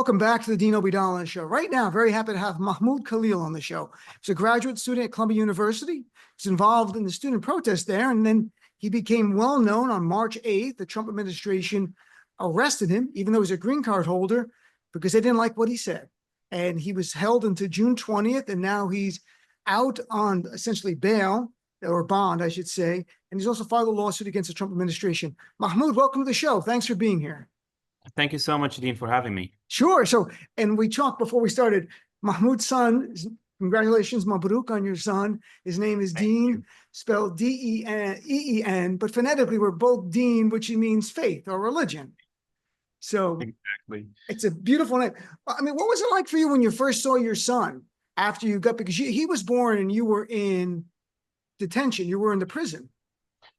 Welcome back to the Dean Obeidallah Show. Right now, very happy to have Mahmoud Khalil on the show. He's a graduate student at Columbia University. He's involved in the student protest there, and then he became well known on March 8th. The Trump administration arrested him, even though he's a green card holder, because they didn't like what he said. And he was held until June 20th, and now he's out on essentially bail, or bond, I should say. And he's also filed a lawsuit against the Trump administration. Mahmoud, welcome to the show. Thanks for being here. Thank you so much, Dean, for having me. Sure. So, and we talked before we started. Mahmoud's son, congratulations, Mabruk, on your son. His name is Dean, spelled D-E-N, but phonetically we're both Dean, which means faith or religion. So exactly, it's a beautiful name. I mean, what was it like for you when you first saw your son after you got, because he was born and you were in detention, you were in the prison.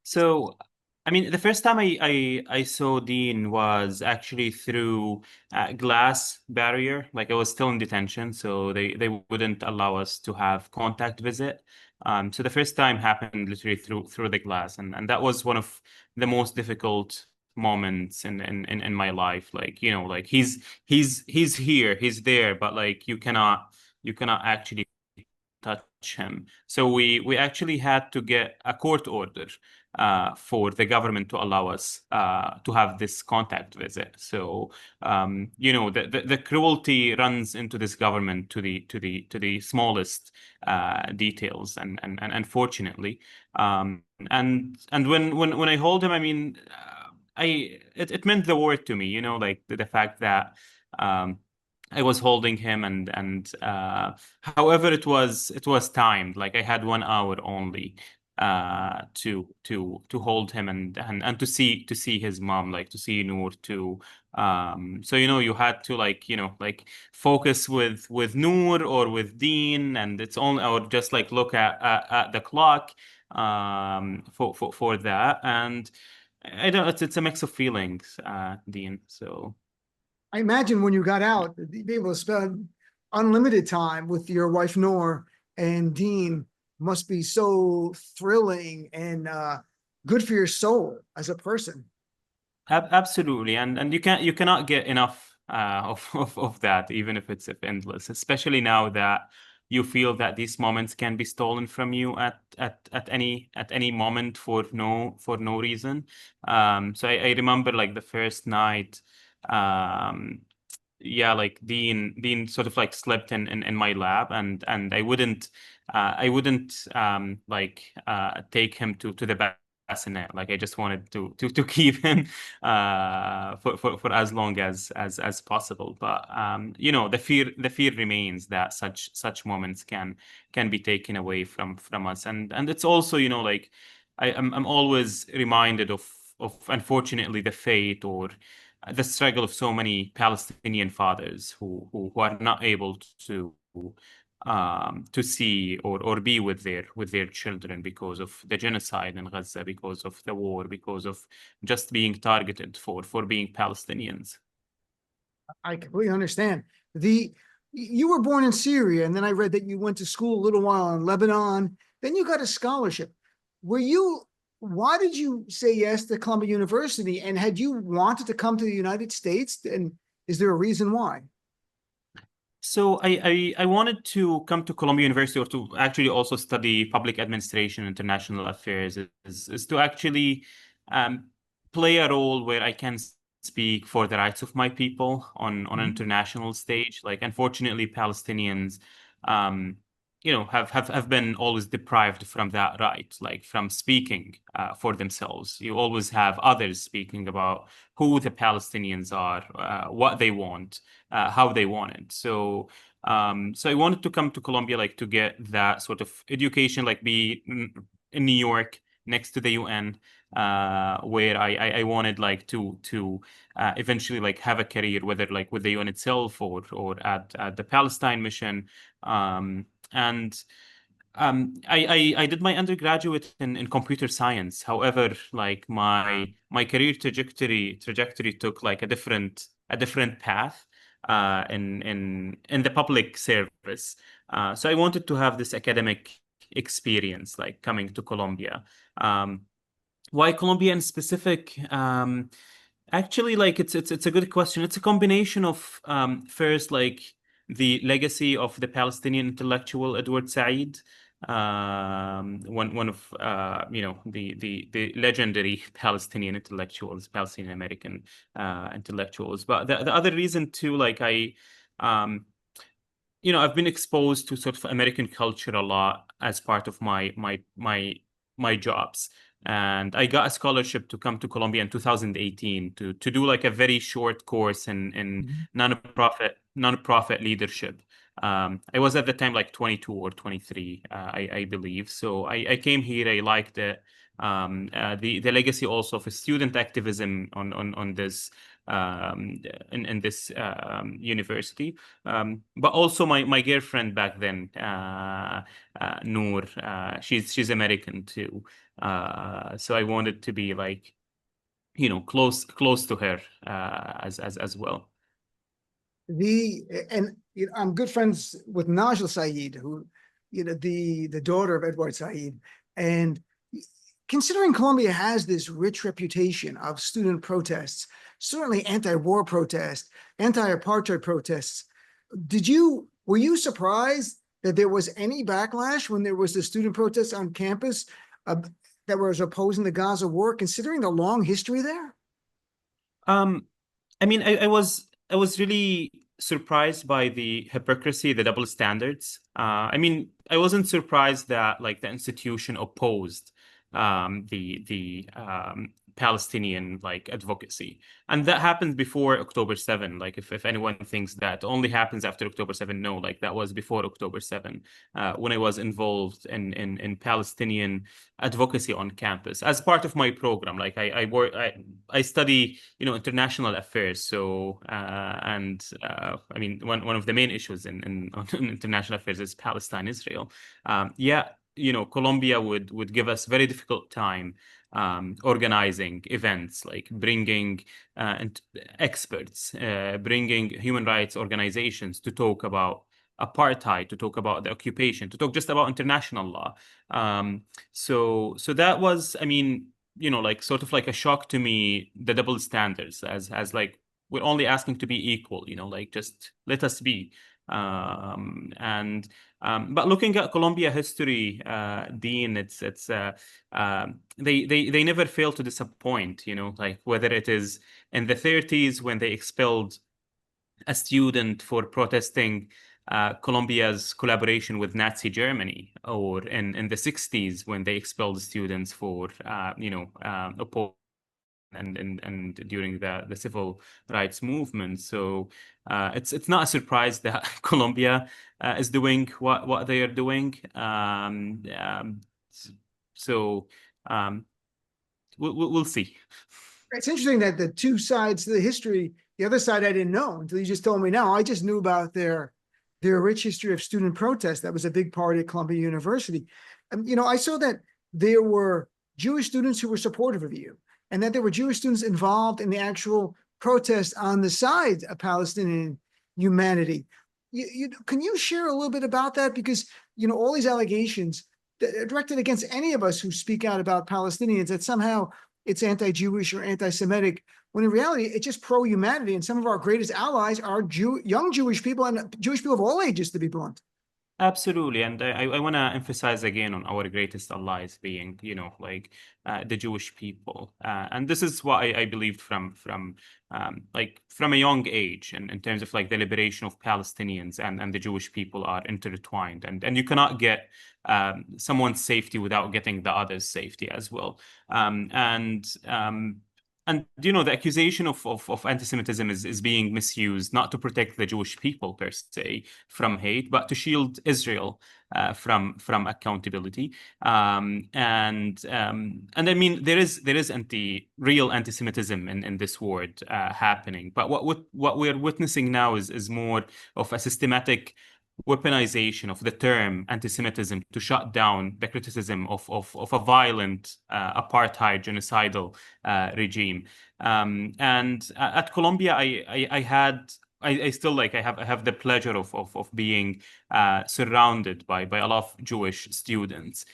So, I mean, the first time I saw Dean was actually through a glass barrier. Like I was still in detention, so they wouldn't allow us to have contact visit. So the first time happened literally through the glass, and that was one of the most difficult moments in my life. Like, you know, like he's here, he's there, but like you cannot actually touch him. So we actually had to get a court order for the government to allow us to have this contact visit. So you know, the cruelty runs into this government to the smallest details, and unfortunately, and when I hold him, I mean, it meant the world to me. You know, like the fact that I was holding him, and however it was timed. Like I had 1 hour only to hold him, and to see his mom, like to see Noor too. So you know, you had to, like, you know, like focus with Noor or with Dean, and it's only, or just like look at the clock for that. And I don't, it's a mix of feelings, Dean. So I imagine when you got out, be able to spend unlimited time with your wife Noor and Dean must be so thrilling and good for your soul as a person. Absolutely, and you cannot get enough of that, even if it's endless. Especially now that you feel that these moments can be stolen from you at any moment for no reason. So I remember like the first night. Yeah, like Dean sort of like slept in my lap, and I wouldn't like take him to the bassinet. Like I just wanted to keep him for as long as possible. But you know, the fear remains that such moments can be taken away from us. And it's also, you know, like I'm always reminded of unfortunately the fate or the struggle of so many Palestinian fathers who are not able to see or be with their children because of the genocide in Gaza, because of the war, because of just being targeted for being Palestinians. I completely understand. You were born in Syria, and then I read that you went to school a little while in Lebanon. Then you got a scholarship. Why did you say yes to Columbia University? And had you wanted to come to the United States? And is there a reason why? So I wanted to come to Columbia University, or to actually also study public administration, international affairs, is to actually um, play a role where I can speak for the rights of my people on an international stage. Like unfortunately, Palestinians, um, you know, have been always deprived from that right, like from speaking for themselves. You always have others speaking about who the Palestinians are, what they want, how they want it. So so I wanted to come to Colombia, like to get that sort of education, like be in New York next to the UN, where I wanted like to eventually like have a career, whether like with the UN itself or at the Palestine mission. And I did my undergraduate in computer science. However, like my career trajectory took like a different path in the public service. So I wanted to have this academic experience, like coming to Colombia. Why Colombia in specific? Actually, like it's a good question. It's a combination of first like the legacy of the Palestinian intellectual Edward Said, one of the legendary Palestinian intellectuals, Palestinian American intellectuals. But the other reason too, like um I've been exposed to sort of American culture a lot as part of my jobs. And I got a scholarship to come to Colombia in 2018 to do like a very short course in Mhm. nonprofit leadership. I was at the time like 22 or 23, I believe. So I came here. I liked it. The legacy also of student activism on this in this university. But also my girlfriend back then, Noor, she's American too. So I wanted to be like, close to her as well. I'm good friends with Najla Saeed, who, the daughter of Edward Said. And considering Colombia has this rich reputation of student protests, certainly anti-war protests, anti-apartheid protests, were you surprised that there was any backlash when there was the student protests on campus uh, that was opposing the Gaza war, considering the long history there? Um, I mean, I was really surprised by the hypocrisy, the double standards. I mean, I wasn't surprised that like the institution opposed the Palestinian like advocacy, and that happened before October 7. Like, if anyone thinks that only happens after October 7, no, like that was before October 7. When I was involved in Palestinian advocacy on campus as part of my program, like I study international affairs. So and I mean one of the main issues in international affairs is Palestine, Israel. Yeah, Colombia would give us very difficult time organizing events, like bringing experts, bringing human rights organizations to talk about apartheid, to talk about the occupation, to talk just about international law. So that was, I mean, like sort of like a shock to me, the double standards, as like we're only asking to be equal, like just let us be. And But looking at Colombia history, Dean, they never fail to disappoint, like whether it is in the 30s when they expelled a student for protesting Colombia's collaboration with Nazi Germany, or in the 60s when they expelled students for opposing and during the civil rights movement. So it's not a surprise that Colombia is doing what they are doing. So um, we'll see. It's interesting that the two sides to the history, the other side I didn't know until you just told me now. I just knew about their rich history of student protest. That was a big part at Columbia University. I saw that there were Jewish students who were supportive of you, and that there were Jewish students involved in the actual protest on the side of Palestinian humanity. Can you share a little bit about that? Because, all these allegations that are directed against any of us who speak out about Palestinians, that somehow it's anti-Jewish or anti-Semitic, when in reality, it's just pro-humanity. And some of our greatest allies are young Jewish people and Jewish people of all ages, to be blunt. Absolutely. And I want to emphasize again on our greatest allies being, like the Jewish people. And this is what I believed from a young age, and in terms of like the liberation of Palestinians and the Jewish people are intertwined. And you cannot get someone's safety without getting the other's safety as well. And the accusation of anti-Semitism is being misused, not to protect the Jewish people per se from hate, but to shield Israel from accountability. And I mean, there is real anti-Semitism in this world happening. But what we're witnessing now is more of a systematic weaponization of the term anti-Semitism to shut down the criticism of a violent apartheid genocidal regime. And at Columbia, I still like I have the pleasure of being surrounded by a lot of Jewish students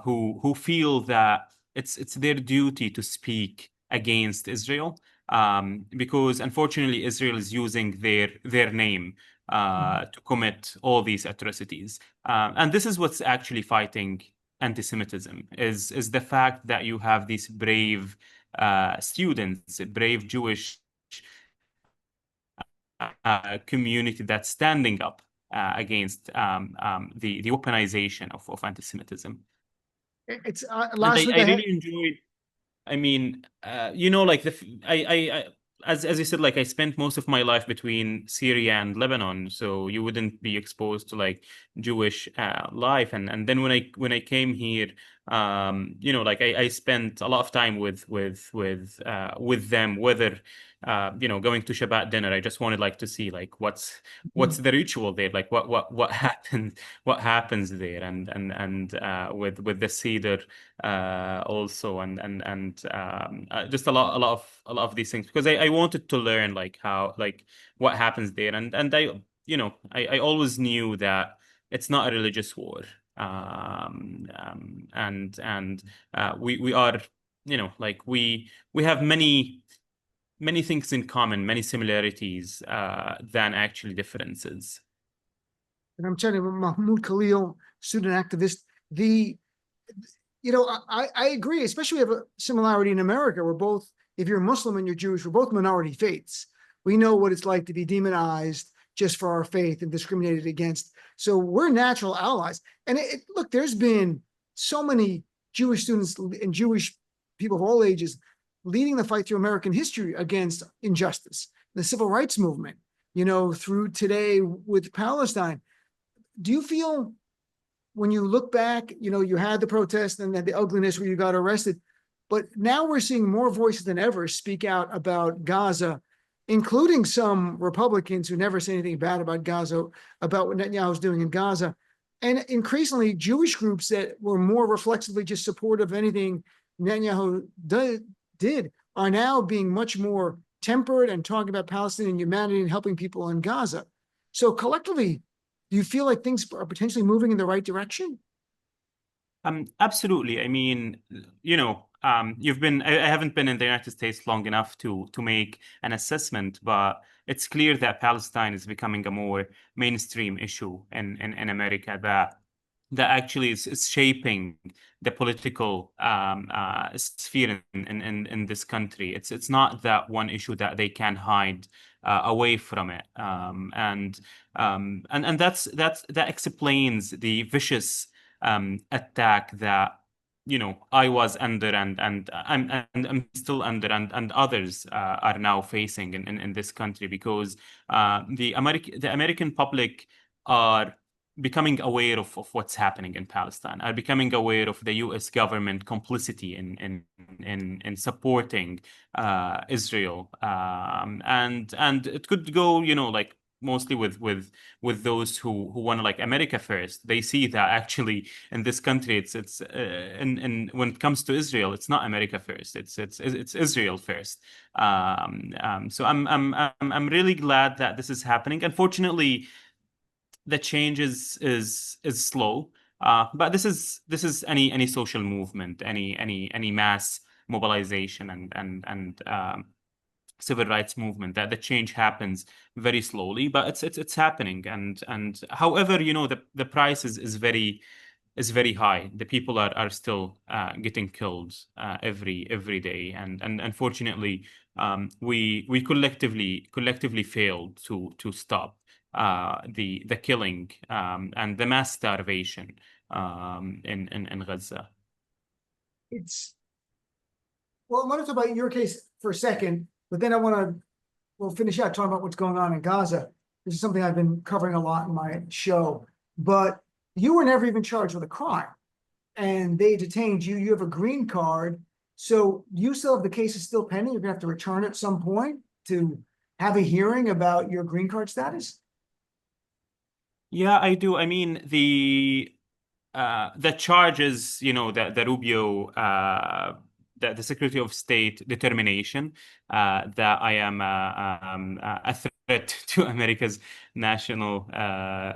who feel that it's their duty to speak against Israel. because unfortunately Israel is using their name to commit all these atrocities. And this is what's actually fighting anti-Semitism, is the fact that you have these brave students, brave Jewish community that's standing up against the weaponization of anti-Semitism. It's And last week I I had. really enjoyed. I mean, like as you said, like I spent most of my life between Syria and Lebanon, so you wouldn't be exposed to like Jewish life, and then when I came here, like I spent a lot of time with them, whether going to Shabbat dinner. I just wanted like to see like what's the ritual there, like what happens there, and with the Seder also, and just a lot of these things, because I wanted to learn like how like what happens there, and I always knew that it's not a religious war. We are, like we have many things in common, many similarities than actually differences. And I'm telling you, Mahmoud Khalil, student activist, the I agree, especially we have a similarity in America. We're both, if you're Muslim and you're Jewish, we're both minority faiths. We know what it's like to be demonized just for our faith and discriminated against. So we're natural allies. And look, there's been so many Jewish students and Jewish people of all ages leading the fight through American history against injustice, the civil rights movement, through today with Palestine. Do you feel, when you look back, you had the protest and then the ugliness where you got arrested, but now we're seeing more voices than ever speak out about Gaza, including some Republicans who never say anything bad about Gaza, about what Netanyahu's doing in Gaza, and increasingly Jewish groups that were more reflexively just supportive of anything Netanyahu did are now being much more tempered and talking about Palestinian humanity and helping people in Gaza. So collectively, do you feel like things are potentially moving in the right direction? Absolutely. I mean, I haven't been in the United States long enough to make an assessment, but it's clear that Palestine is becoming a more mainstream issue in America, that actually is shaping the political sphere in this country. It's not that one issue that they can hide away from it, and that explains the vicious attack that I was under, and I'm still under, and others are now facing in this country, because the American public are becoming aware of what's happening in Palestine, are becoming aware of the U.S. government complicity in supporting Israel, and it could go, like mostly with those who want to like America first. They see that actually in this country, it's and when it comes to Israel, it's not America first. It's Israel first. So I'm really glad that this is happening. Unfortunately, the change is slow. But this is any social movement, any mass mobilization and civil rights movement, that the change happens very slowly, but it's happening. And however, the price is very high. The people are still getting killed every day, and unfortunately, we collectively failed to stop the killing and the mass starvation in Gaza. It's Well, I want to talk about your case for a second, but then we'll finish out talking about what's going on in Gaza. This is something I've been covering a lot in my show, but you were never even charged with a crime, and they detained you. You have a green card, so you still have the case is still pending. You're gonna have to return at some point to have a hearing about your green card status. Yeah, I do. I mean, the charges, the Rubio, the Secretary of State determination that I am a threat to America's national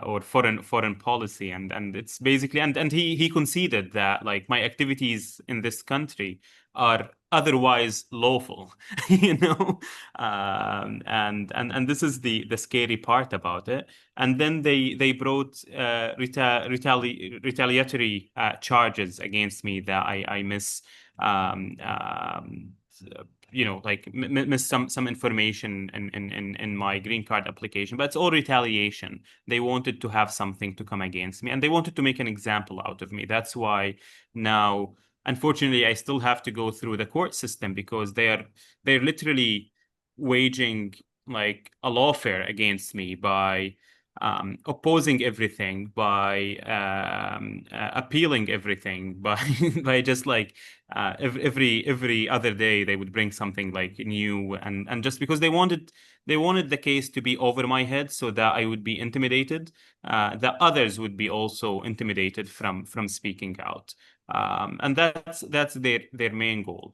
or foreign policy, and it's basically, and he conceded that like my activities in this country are otherwise lawful, you know. And this is the scary part about it. And then they brought retaliatory charges against me that I miss um, um, like miss some information in my green card application, but it's all retaliation. They wanted to have something to come against me, and they wanted to make an example out of me. That's why now, unfortunately, I still have to go through the court system because they're literally waging like a lawfare against me by opposing everything, by appealing everything, by by just like every other day they would bring something like new, and just because they wanted the case to be over my head so that I would be intimidated, that others would be also intimidated from speaking out. And that's their main goal.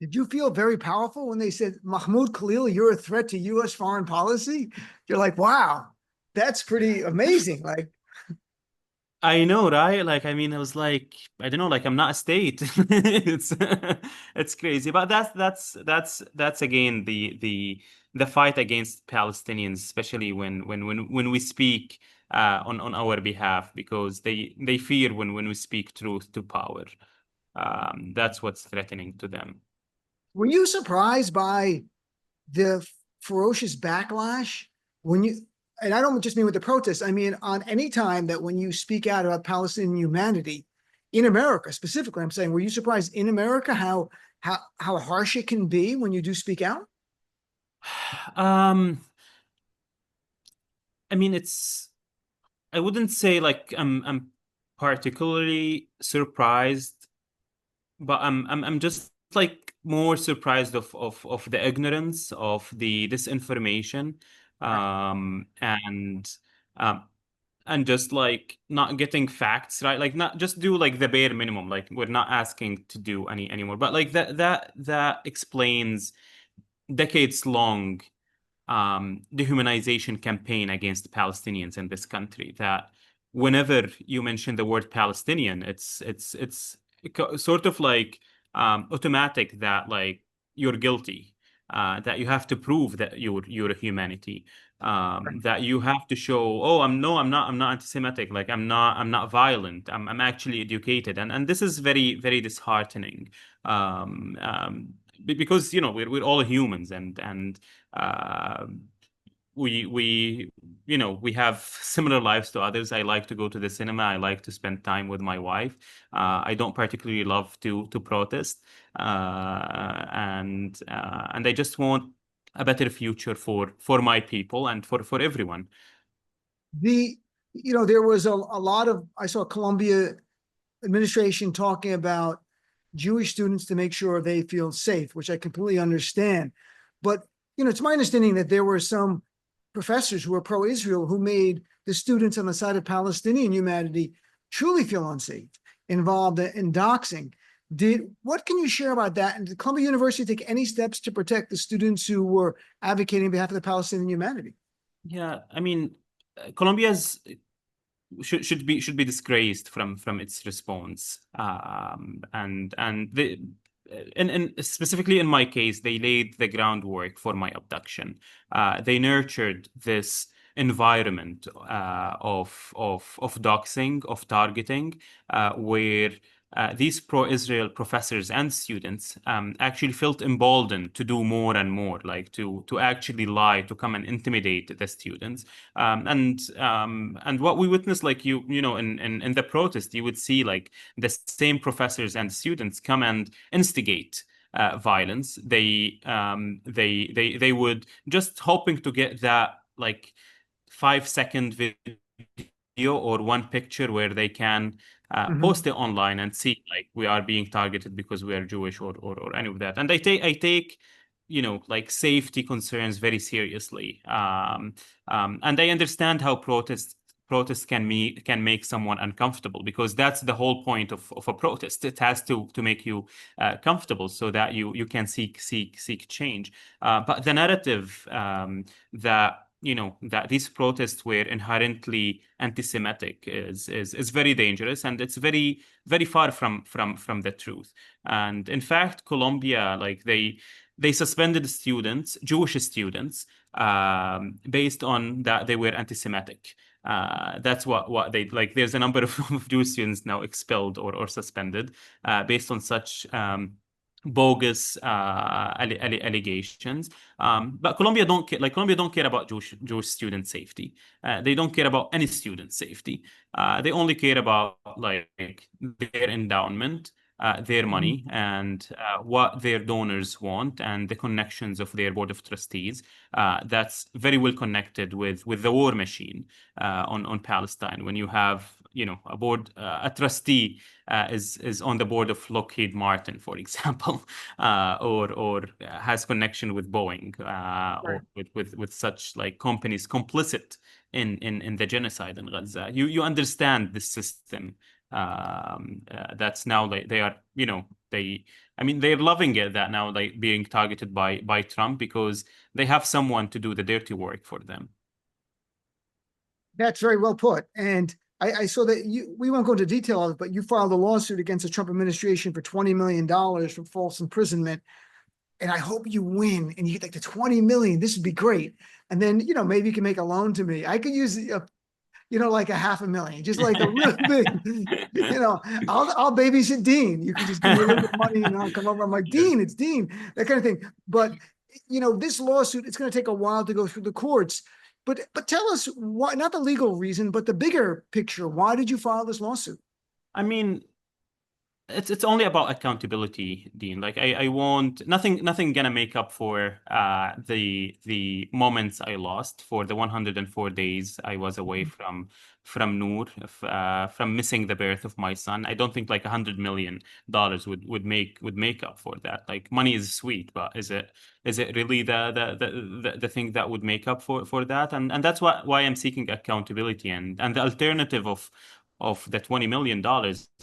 Did you feel very powerful when they said, Mahmoud Khalil, you're a threat to U.S. foreign policy? You're like, wow, that's pretty amazing. Like, I know, right? Like, I mean, I was like, I don't know, like I'm not a state. It's it's crazy, but that's again the fight against Palestinians, especially when we speak on our behalf, because they fear when we speak truth to power. That's what's threatening to them. were you surprised by the ferocious backlash when you, and I don't just mean with the protests, I mean on any time that when you speak out about Palestinian humanity in America specifically, I'm saying, were you surprised in America how harsh it can be when you do speak out? Um, I mean, I wouldn't say like I'm particularly surprised, but I'm just like more surprised of the ignorance of the disinformation, um and um and just like not getting facts right, like not just do like the bare minimum, like we're not asking to do anymore, but like that explains decades long dehumanization campaign against Palestinians in this country. That whenever you mention the word Palestinian, it's sort of like automatic that like you're guilty, that you have to prove that you're a humanity, that you have to show, oh, I'm not anti-Semitic, like I'm not violent, I'm actually educated, and this is very very disheartening. Because we're all humans, and uh, we have similar lives to others. I like to go to the cinema. I like to spend time with my wife. I don't particularly love to protest, and I just want a better future for my people and for everyone. The, there was a lot of, I saw Columbia administration talking about Jewish students to make sure they feel safe, which I completely understand. But, it's my understanding that there were some professors who were pro-Israel who made the students on the side of Palestinian humanity truly feel unsafe, involved in doxing. What can you share about that? And did Columbia University take any steps to protect the students who were advocating on behalf of the Palestinian humanity? Yeah, I mean, Colombia's should be disgraced from its response. And specifically in my case, they laid the groundwork for my abduction. They nurtured this environment of doxing, of targeting, where these pro-Israel professors and students actually felt emboldened to do more and more, like to actually lie, to come and intimidate the students. And what we witnessed, like in the protest, you would see like the same professors and students come and instigate violence. They would just hoping to get that like 5-second video or one picture where they can post it online and see like we are being targeted because we are Jewish or any of that. And I take like safety concerns very seriously. And I understand how protests can make someone uncomfortable, because that's the whole point of a protest. It has to make you comfortable so that you can seek change. But the narrative that that these protests were inherently anti-Semitic is very dangerous, and it's very very far from the truth. And in fact, Colombia, like they suspended students, Jewish students, based on that they were anti-Semitic. That's what they like. There's a number of Jewish students now expelled or suspended based on such bogus allegations. But Colombia don't care. Like Colombia don't care about Jewish student safety. They don't care about any student safety. They only care about like their endowment, their money, and what their donors want, and the connections of their board of trustees. That's very well connected with the war machine on Palestine. When you have a trustee is on the board of Lockheed Martin, for example, or has connection with Boeing, or with such like companies complicit in the genocide in Gaza. You understand the system. That's now like they are, they're loving it that now like being targeted by Trump because they have someone to do the dirty work for them. That's very well put. And I saw that we won't go into detail of it, but you filed a lawsuit against the Trump administration for $20 million for false imprisonment. And I hope you win and you get like the 20 million. This would be great. And then, maybe you can make a loan to me. I could use, like $500,000, just like a real big, I'll babysit Dean. You can just give me a little bit of money and I'll come over. I'm like, Dean, it's Dean, that kind of thing. But, this lawsuit, it's going to take a while to go through the courts. But tell us why, not the legal reason, but the bigger picture. Why did you file this lawsuit? I mean, it's only about accountability, Dean. Like I want nothing gonna make up for the moments I lost, for the 104 days I was away from Noor, from missing the birth of my son. I don't think like $100 million would make up for that. Like money is sweet, but is it really the thing that would make up for that? And that's why I'm seeking accountability, and the alternative of the $20 million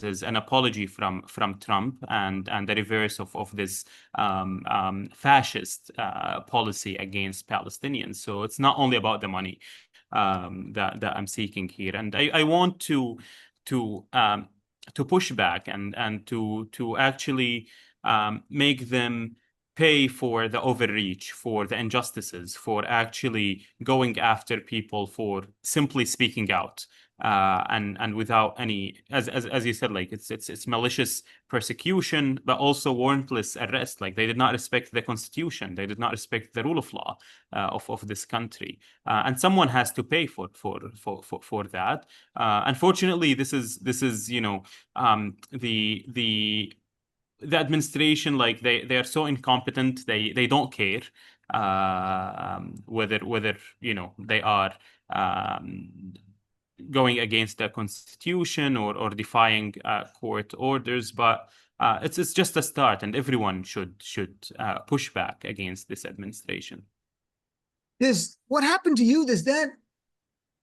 is an apology from Trump and the reverse of this fascist policy against Palestinians. So it's not only about the money that I'm seeking here, and I want to push back and to actually make them pay for the overreach, for the injustices, for actually going after people for simply speaking out. And without any, as you said, like it's malicious persecution, but also warrantless arrest. Like they did not respect the Constitution, they did not respect the rule of law of this country, and someone has to pay for that. Unfortunately, this is the administration. Like they are so incompetent. They don't care whether they are going against the Constitution or defying court orders, but it's just a start, and everyone should push back against this administration. What happened to you? Does that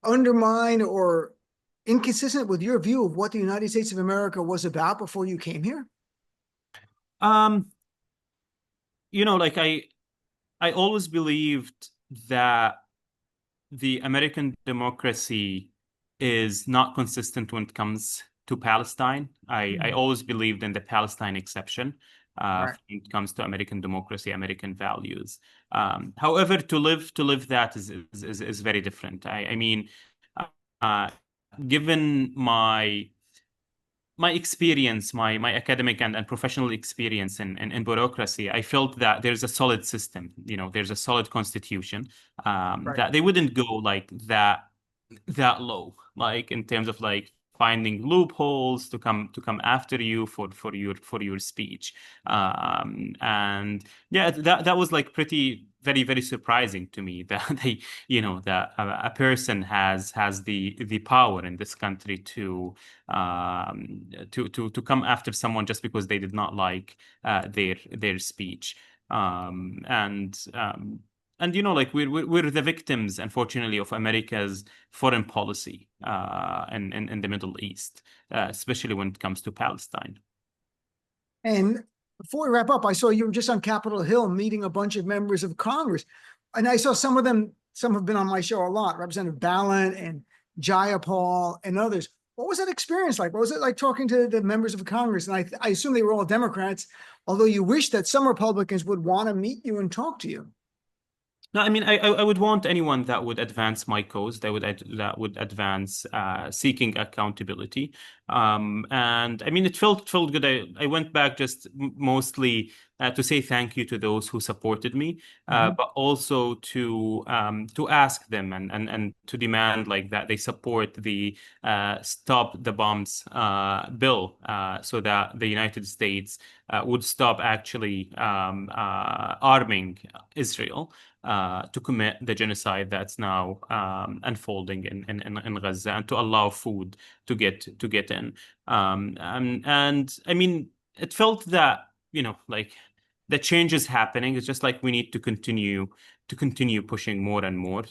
undermine or inconsistent with your view of what the United States of America was about before you came here? Like I always believed that the American democracy is not consistent when it comes to Palestine. I always believed in the Palestine exception when it comes to American democracy, American values. However, to live that is very different. I mean, given my experience, my academic and professional experience in bureaucracy, I felt that there's a solid system, there's a solid constitution, that they wouldn't go like that low, like in terms of like finding loopholes to come after you for your speech. And yeah, that was like pretty very, very surprising to me that that a person has the power in this country to come after someone just because they did not like their speech. And like we're the victims, unfortunately, of America's foreign policy in the Middle East, especially when it comes to Palestine. And before we wrap up, I saw you were just on Capitol Hill meeting a bunch of members of Congress, and I saw some of them some have been on my show a lot, Representative Balint and Jayapal and others. What was that experience like? What was it like talking to the members of Congress? And I assume they were all Democrats, although you wish that some Republicans would want to meet you and talk to you. No, I mean, I would want anyone that would advance my cause, that would advance seeking accountability. And I mean, it felt good. I went back just mostly to say thank you to those who supported me, but also to ask them and to demand like that they support the Stop the Bombs bill, so that the United States would stop actually arming Israel to commit the genocide that's now unfolding in Gaza, and to allow food to get in. And I mean, it felt that, you know, like the change is happening. It's just like we need to continue pushing more and more.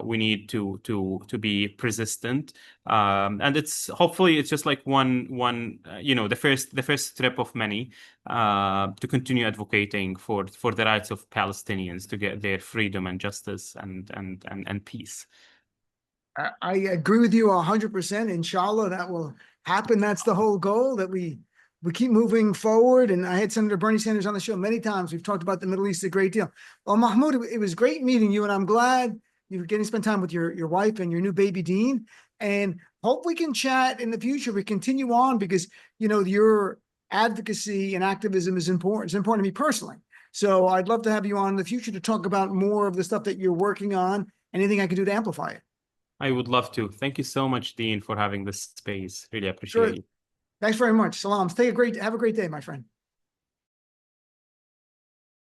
We need to be persistent, and it's hopefully it's just like one you know, the first step of many to continue advocating for the rights of Palestinians to get their freedom and justice and peace. I agree with you 100%. Inshallah, that will happen. That's the whole goal, that we keep moving forward. And I had Senator Bernie Sanders on the show many times. We've talked about the Middle East a great deal. Well, Mahmoud, it was great meeting you, and I'm glad you're getting to spend time with your wife and your new baby Dean. And hope we can chat in the future. We continue on because, you know, your advocacy and activism is important. It's important to me personally. So I'd love to have you on in the future to talk about more of the stuff that you're working on. Anything I can do to amplify it. I would love to. Thank you so much, Dean, for having this space. Really appreciate it. Thanks very much. Salam. Have a great day, my friend.